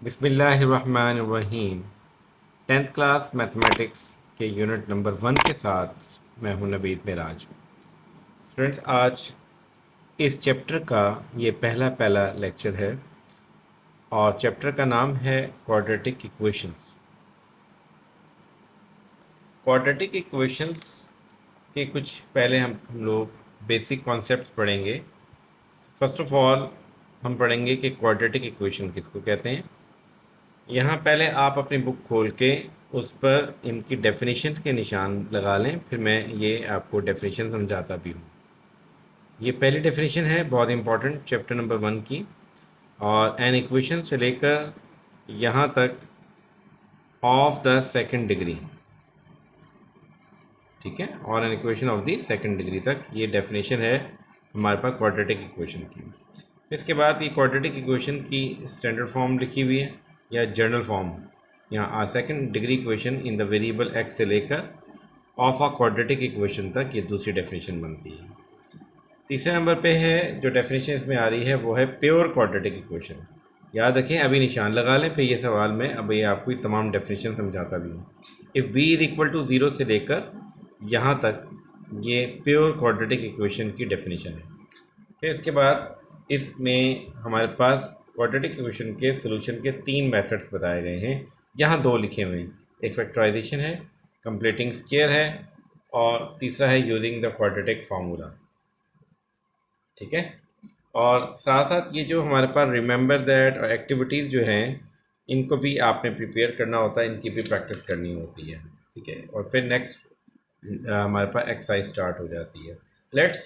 बिस्मिल्लाहिर्रहमानिर्रहीम। 10th class mathematics के unit number 1 के साथ मैं हूं नवीद मिराज। स्टूडेंट्स, आज इस चैप्टर का ये पहला लेक्चर है और चैप्टर का नाम है क्वाड्रेटिक इक्वेशंस। क्वाड्रेटिक इक्वेशंस के कुछ पहले हम लोग बेसिक कॉन्सेप्ट्स पढ़ेंगे। फर्स्ट ऑफ ऑल हम पढ़ेंगे कि क्वाड्रेटिक इक्वेशन किसको कहते हैं। यहाँ पहले आप अपनी बुक खोल के उस पर इनकी डेफिनेशंस के निशान लगा लें, फिर मैं ये आपको डेफिनेशन समझाता भी हूँ। ये पहली डेफिनेशन है बहुत इंपॉर्टेंट चैप्टर नंबर 1 की, और एन इक्वेशन से लेकर यहाँ तक ऑफ द सेकंड डिग्री, ठीक है, और an equation of the second degree तक ये डेफिनेशन है हमारे पास क्वाड्रेटिक इक्वेशन की। इसके बाद ये क्वाड्रेटिक इक्वेशन की स्टैंडर्ड फॉर्म लिखी हुई है या जनरल फॉर्म, यहाँ second degree equation in the variable x से लेकर ऑफ अ क्वाड्रेटिक इक्वेशन तक ये दूसरी डेफिनेशन बनती है। तीसरे नंबर पे है जो डेफिनेशन इसमें आ रही है वो है प्योर क्वाड्रेटिक इक्वेशन। याद रखें, अभी निशान लगा लें, फिर ये सवाल में अब ये आपको ये तमाम डेफिनेशन समझाता भी हूँ। If v is equal to 0 से लेकर यहाँ तक ये प्योर क्वाड्रेटिक इक्वेशन की डेफिनेशन है। फिर इसके बाद इसमें हमारे पास क्वाड्रेटिक इक्वेशन के सोल्यूशन के 3 मेथड्स बताए गए हैं। यहाँ 2 लिखे हुए हैं, एक फैक्टराइजेशन है, कंप्लीटिंग स्क्वायर है, और तीसरा है यूजिंग द क्वाड्रेटिक फार्मूला, ठीक है। और साथ साथ ये जो हमारे पास रिमेंबर दैट और एक्टिविटीज़ जो हैं इनको भी आपने प्रिपेयर करना होता है, इनकी भी प्रैक्टिस करनी होती है, ठीक है। और फिर नेक्स्ट हमारे पास एक्सरसाइज स्टार्ट हो जाती है। Let's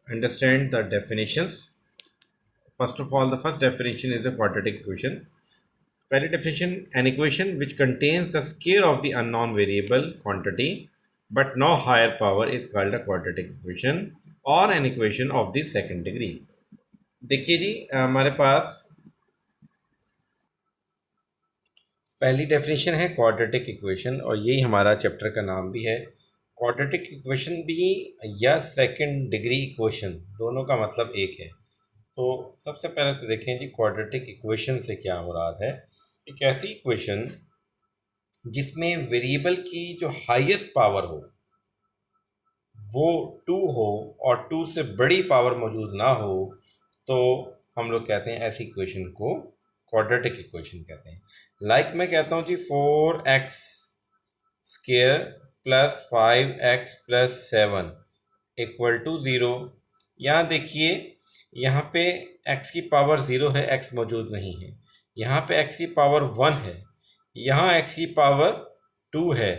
understand the definitions. First of all, the first definition is the quadratic equation. पहली definition, an equation which contains a square of the unknown variable quantity but no higher power is called a quadratic equation or an equation of the second degree. देखिए जी, हमारे पास पहली definition है quadratic equation, और यही हमारा chapter का नाम भी है। क्वाड्रेटिक इक्वेशन भी या सेकंड डिग्री इक्वेशन, दोनों का मतलब एक है। तो सबसे पहले तो देखें जी, क्वाड्रेटिक इक्वेशन से क्या मुराद है। एक ऐसी इक्वेशन जिसमें वेरिएबल की जो हाईएस्ट पावर हो वो 2 हो और 2 से बड़ी पावर मौजूद ना हो, तो हम लोग कहते हैं ऐसी इक्वेशन को क्वाड्रेटिक इक्वेशन कहते हैं। लाइक मैं कहता हूँ जी 4x square plus 5x plus 7 equal to 0। यहाँ देखिए, यहाँ पे x की पावर 0 है, x मौजूद नहीं है। यहाँ पे x की पावर 1 है, यहाँ x की पावर 2 है,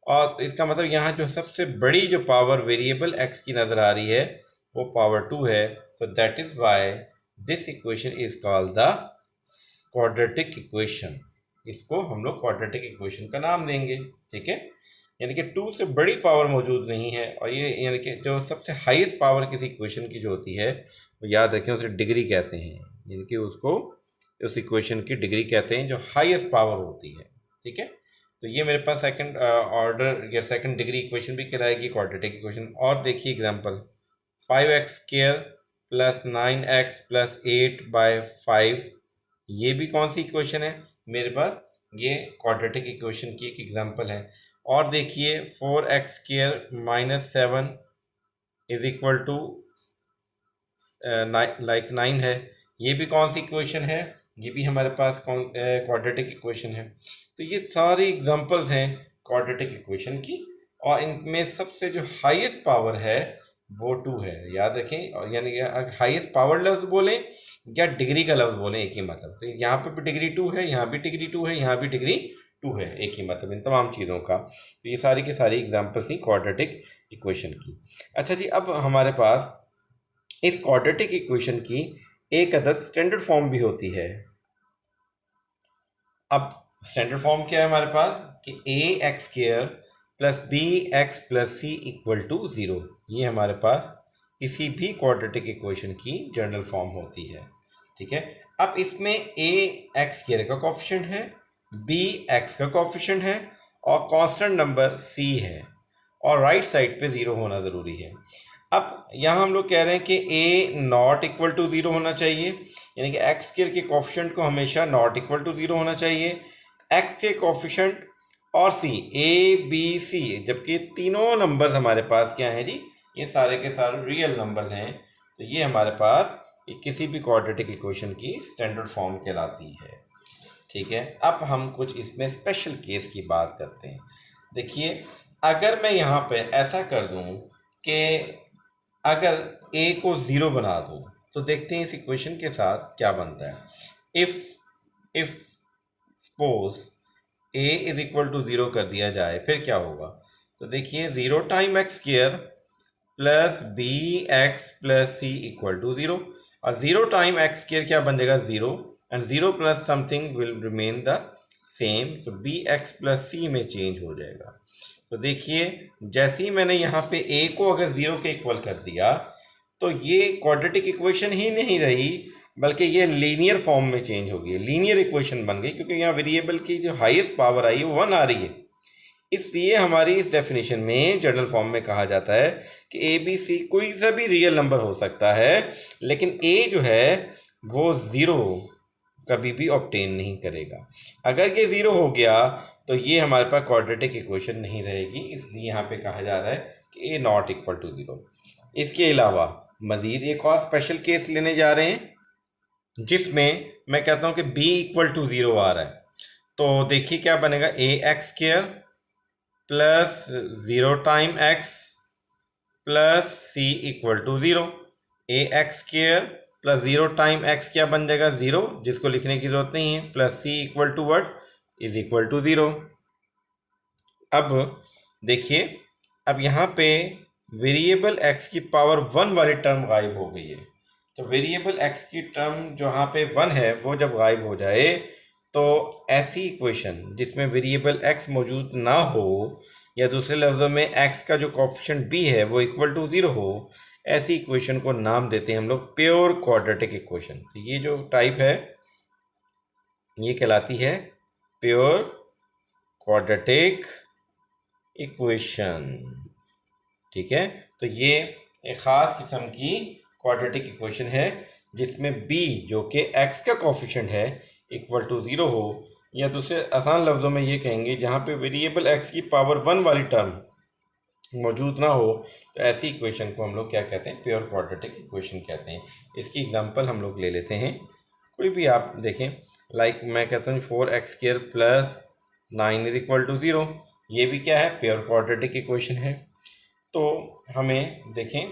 और तो इसका मतलब यहाँ जो सबसे बड़ी जो पावर वेरिएबल x की नज़र आ रही है वो पावर 2 है। तो that is why this equation is called the quadratic equation. इसको हम लोग क्वाड्रेटिक इक्वेशन का नाम देंगे, ठीक है। यानी कि 2 से बड़ी पावर मौजूद नहीं है, और ये यानी कि जो सबसे हाईएस्ट पावर किसी इक्वेशन की जो होती है वो याद रखें उसे डिग्री कहते हैं, यानी कि उसको उस इक्वेशन की डिग्री कहते हैं जो हाईएस्ट पावर होती है, ठीक है। तो ये मेरे पास सेकंड ऑर्डर या सेकंड डिग्री इक्वेशन भी कहलाएगी क्वाड्रेटिक इक्वेशन। और देखिए example, 5x square plus 9x plus 8/5, ये भी कौन सी इक्वेशन है मेरे पास, ये क्वाड्रेटिक इक्वेशन की एक एग्जांपल है। और देखिए 4x square minus 7 is equal to like 9 है, ये भी कौन सी इक्वेशन है, ये भी हमारे पास क्वाड्रेटिक इक्वेशन है। तो ये सारी एग्जांपल्स हैं क्वाड्रेटिक इक्वेशन की, और इनमें सबसे जो हाईएस्ट पावर है वो 2 है, याद रखें। और यानी हाईएस्ट पावर लफ्ज़ बोलें या डिग्री का लफ्ज़ बोलें, एक ही मतलब। तो यहाँ पे भी डिग्री 2 है, यहाँ भी डिग्री 2 है, यहाँ भी डिग्री 2 है, एक ही मतलब इन तमाम चीज़ों का। तो ये सारी की सारी एग्जांपल्स थी क्वाड्रेटिक इक्वेशन की। अच्छा जी, अब हमारे पास इस क्वाड्रेटिक इक्वेशन की एक अदद स्टैंडर्ड फॉर्म भी होती है। अब स्टैंडर्ड फॉर्म क्या है हमारे पास कि ax square plus bx plus c equal to 0, ये हमारे पास किसी भी क्वाड्रेटिक इक्वेशन की जनरल फॉर्म होती है, ठीक है। अब इसमें ax स्क्वायर का कोएफिशिएंट है, bx का कोएफिशिएंट है, और कांस्टेंट नंबर c है, और राइट साइड पे 0 होना ज़रूरी है। अब यहाँ हम लोग कह रहे हैं कि a not equal to zero होना चाहिए, यानी कि एक्स स्क्वायर के कोफिशिएंट को हमेशा नॉट इक्वल टू ज़ीरो होना चाहिए। एक्स के कोफिशिएंट और सी, ए बी सी, जबकि तीनों नंबर्स हमारे पास क्या हैं जी, ये सारे के सारे रियल नंबर्स हैं, तो ये हमारे पास किसी भी क्वाड्रेटिक इक्वेशन की स्टैंडर्ड फॉर्म कहलाती है। ठीक है, अब हम कुछ इसमें स्पेशल केस की बात करते हैं। देखिए, अगर मैं यहाँ पे ऐसा कर दूँ कि अगर a को ज़ीरो बना दूँ, तो देखते हैं इस इक्वेशन के साथ क्या बनता है। If suppose a is equal to zero कर दिया जाए, फिर क्या होगा? तो देखिए, zero time x square plus b x plus C equal to zero, और ज़ीरो टाइम एक्स स्क्वायर क्या बन जाएगा? Zero, and zero plus something will remain the same, तो बी एक्स प्लस सी में चेंज हो जाएगा। तो देखिए, जैसे ही मैंने यहाँ पे a को अगर ज़ीरो के इक्वल कर दिया, तो ये क्वाड्रेटिक इक्वेशन ही नहीं रही, बल्कि ये लीनियर फॉर्म में चेंज हो गई, लीनियर इक्वेशन बन गई, क्योंकि यहाँ वेरिएबल की जो हाईएस्ट पावर आई है वो 1 आ रही है। इसलिए हमारी इस डेफिनेशन में जनरल फॉर्म में कहा जाता है कि ए बी सी कोई सा भी रियल नंबर हो सकता है, लेकिन ए जो है वो ज़ीरो कभी भी ऑब्टेन नहीं करेगा। अगर ये ज़ीरो हो गया तो ये हमारे पास क्वाड्रेटिक इक्वेशन नहीं रहेगी, इसलिए यहाँ पे कहा जा रहा है कि ए नॉट इक्वल टू ज़ीरो। इसके अलावा मज़ीद एक और स्पेशल केस लेने जा रहे हैं, जिसमें मैं कहता हूँ कि b इक्वल टू ज़ीरो आ रहा है। तो देखिए क्या बनेगा, A X square plus zero time X plus C equal to zero. A X square plus zero time X क्या बन जाएगा? ज़ीरो, जिसको लिखने की ज़रूरत नहीं है, plus C equal to what? Is equal to zero. अब देखिए, अब यहाँ पे वेरिएबल एक्स की पावर 1 वाली टर्म गायब हो गई है। तो वेरिएबल एक्स की टर्म जहाँ पे 1 है वो जब गायब हो जाए, तो ऐसी इक्वेशन जिसमें वेरिएबल एक्स मौजूद ना हो, या दूसरे लफ्ज़ों में एक्स का जो कोफिशिएंट बी है वो इक्वल टू ज़ीरो हो, ऐसी इक्वेशन को नाम देते हैं हम लोग प्योर क्वाड्रेटिक इक्वेशन। तो ये जो टाइप है ये कहलाती है प्योर क्वाड्रेटिक इक्वेशन। ठीक है, तो ये एक ख़ास किस्म की क्वाड्रेटिक इक्वेशन है जिसमें b जो कि x का कोफिशिएंट है इक्वल टू ज़ीरो हो, या दूसरे आसान लफ्ज़ों में ये कहेंगे जहाँ पे वेरिएबल x की पावर 1 वाली टर्म मौजूद ना हो, तो ऐसी इक्वेशन को हम लोग क्या कहते हैं? प्योर क्वाड्रेटिक इक्वेशन कहते हैं। इसकी एग्जांपल हम लोग ले लेते हैं, कोई भी आप देखें, लाइक मैं कहता हूँ 4x² plus 9 is equal to zero, ये भी क्या है? प्योर क्वाड्रेटिक इक्वेशन है। तो हमें देखें,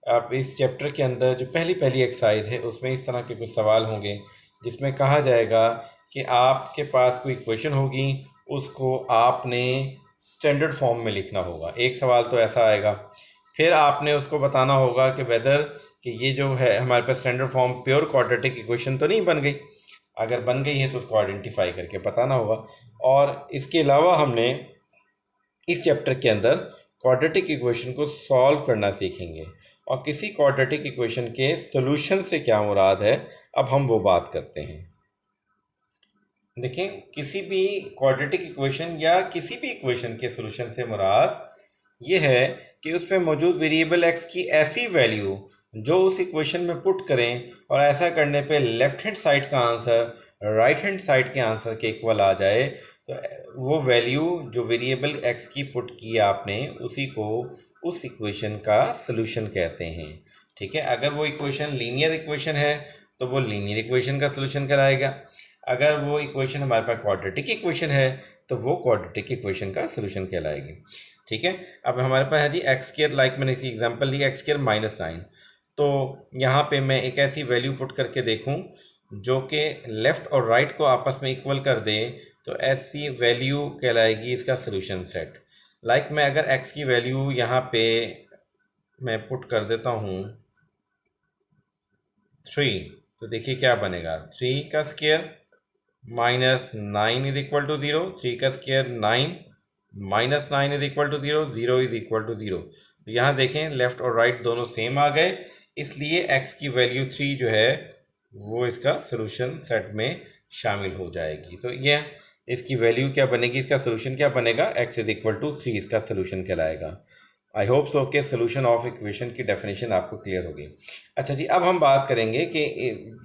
आप इस चैप्टर के अंदर जो पहली एक्सरसाइज है उसमें इस तरह के कुछ सवाल होंगे, जिसमें कहा जाएगा कि आपके पास कोई इक्वेशन होगी, उसको आपने स्टैंडर्ड फॉर्म में लिखना होगा। एक सवाल तो ऐसा आएगा, फिर आपने उसको बताना होगा कि वेदर कि ये जो है हमारे पास standard form pure quadratic equation तो नहीं बन गई, अगर बन गई है तो उसको आइडेंटिफाई करके बताना होगा। और इसके अलावा हमने इस चैप्टर के अंदर क्वाड्रेटिक इक्वेशन को सॉल्व करना सीखेंगे, और किसी क्वाड्रेटिक इक्वेशन के सॉल्यूशन से क्या मुराद है, अब हम वो बात करते हैं। देखें, किसी भी क्वाड्रेटिक इक्वेशन या किसी भी इक्वेशन के सॉल्यूशन से मुराद ये है कि उसमें मौजूद वेरिएबल एक्स की ऐसी वैल्यू जो उस इक्वेशन में पुट करें, और ऐसा करने पे लेफ्ट हैंड साइड का आंसर राइट हैंड साइड के आंसर के इक्वल आ जाए, तो वो वैल्यू जो वेरिएबल एक्स की पुट की आपने, उसी को उस इक्वेशन का सॉल्यूशन कहते हैं। ठीक है, अगर वो इक्वेशन लीनियर इक्वेशन है तो वो लीनियर इक्वेशन का सॉल्यूशन कराएगा, अगर वो इक्वेशन हमारे पास क्वाड्रेटिक इक्वेशन है तो वो क्वाड्रेटिक इक्वेशन का सॉल्यूशन कहलाएगी। ठीक है, अब हमारे पास है जी एक्स स्क्वायर, लाइक मैंने इसकी एग्जांपल ली एक्स स्क्वायर माइनस 9, तो यहाँ पे मैं एक ऐसी वैल्यू पुट करके देखूँ जो कि लेफ़्ट और राइट को आपस में इक्वल कर दे, तो ऐसी वैल्यू कहलाएगी इसका सॉल्यूशन सेट। लाइक मैं अगर एक्स की वैल्यू यहाँ पे मैं पुट कर देता हूँ 3, तो देखिए क्या बनेगा, 3 का square minus 9 is equal to zero, 3 का square 9 minus 9 is equal to zero, 0 is equal to zero. तो यहाँ देखें लेफ़्ट और राइट दोनों सेम आ गए, इसलिए x की वैल्यू 3 जो है वो इसका सॉल्यूशन सेट में शामिल हो जाएगी। तो ये इसकी वैल्यू क्या बनेगी, इसका सॉल्यूशन क्या बनेगा, x इज इक्वल टू 3 इसका सॉल्यूशन कहलाएगा। आई होप सो कि सोल्यूशन ऑफ इक्वेशन की डेफिनेशन आपको क्लियर होगी। अच्छा जी, अब हम बात करेंगे कि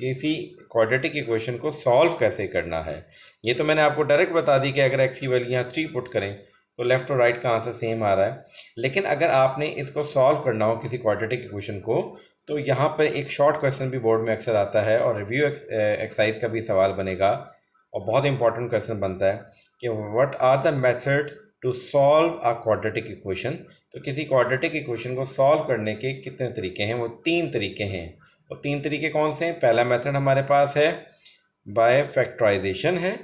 इसी क्वाड्रेटिक इक्वेशन को सॉल्व कैसे करना है। ये तो मैंने आपको डायरेक्ट बता दी कि अगर एक्स की वैल्यू यहाँ 3 पुट करें तो लेफ्ट और राइट का आंसर सेम आ रहा है। लेकिन अगर आपने इसको सॉल्व करना हो किसी क्वाड्रेटिक इक्वेशन को, तो यहाँ पर एक शॉर्ट क्वेश्चन भी बोर्ड में अक्सर आता है और रिव्यू एक्सरसाइज का भी सवाल बनेगा और बहुत इंपॉर्टेंट क्वेश्चन बनता है कि what are the method to solve a quadratic equation. तो किसी क्वाड्रेटिक इक्वेशन को सॉल्व करने के कितने तरीके हैं? वो 3 तरीके हैं। और 3 तरीके कौन से हैं? पहला मेथड हमारे पास है बाय फैक्टराइजेशन है,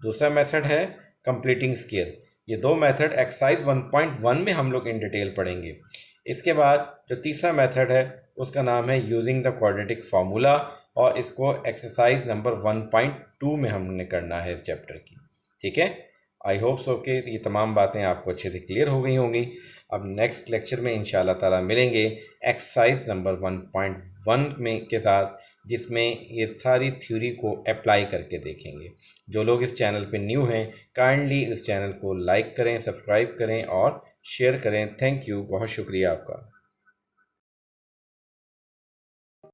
दूसरा मेथड है कंप्लीटिंग स्केयर। ये दो मेथड एक्सरसाइज 1.1 में हम लोग इन डिटेल पढ़ेंगे। इसके बाद जो तीसरा मेथड है उसका नाम है यूजिंग द क्वाड्रेटिक फार्मूला, और इसको एक्सरसाइज नंबर 1.2 में हमने करना है इस चैप्टर की। ठीक है, आई होप सो कि ये तमाम बातें आपको अच्छे से क्लियर हो गई होंगी। अब नेक्स्ट लेक्चर में इंशाल्लाह ताला मिलेंगे एक्सरसाइज नंबर 1.1 में के साथ, जिसमें ये सारी थ्योरी को अप्लाई करके देखेंगे। जो लोग इस चैनल पे न्यू हैं, काइंडली इस चैनल को लाइक करें, सब्सक्राइब करें और शेयर करें। थैंक यू, बहुत शुक्रिया आपका।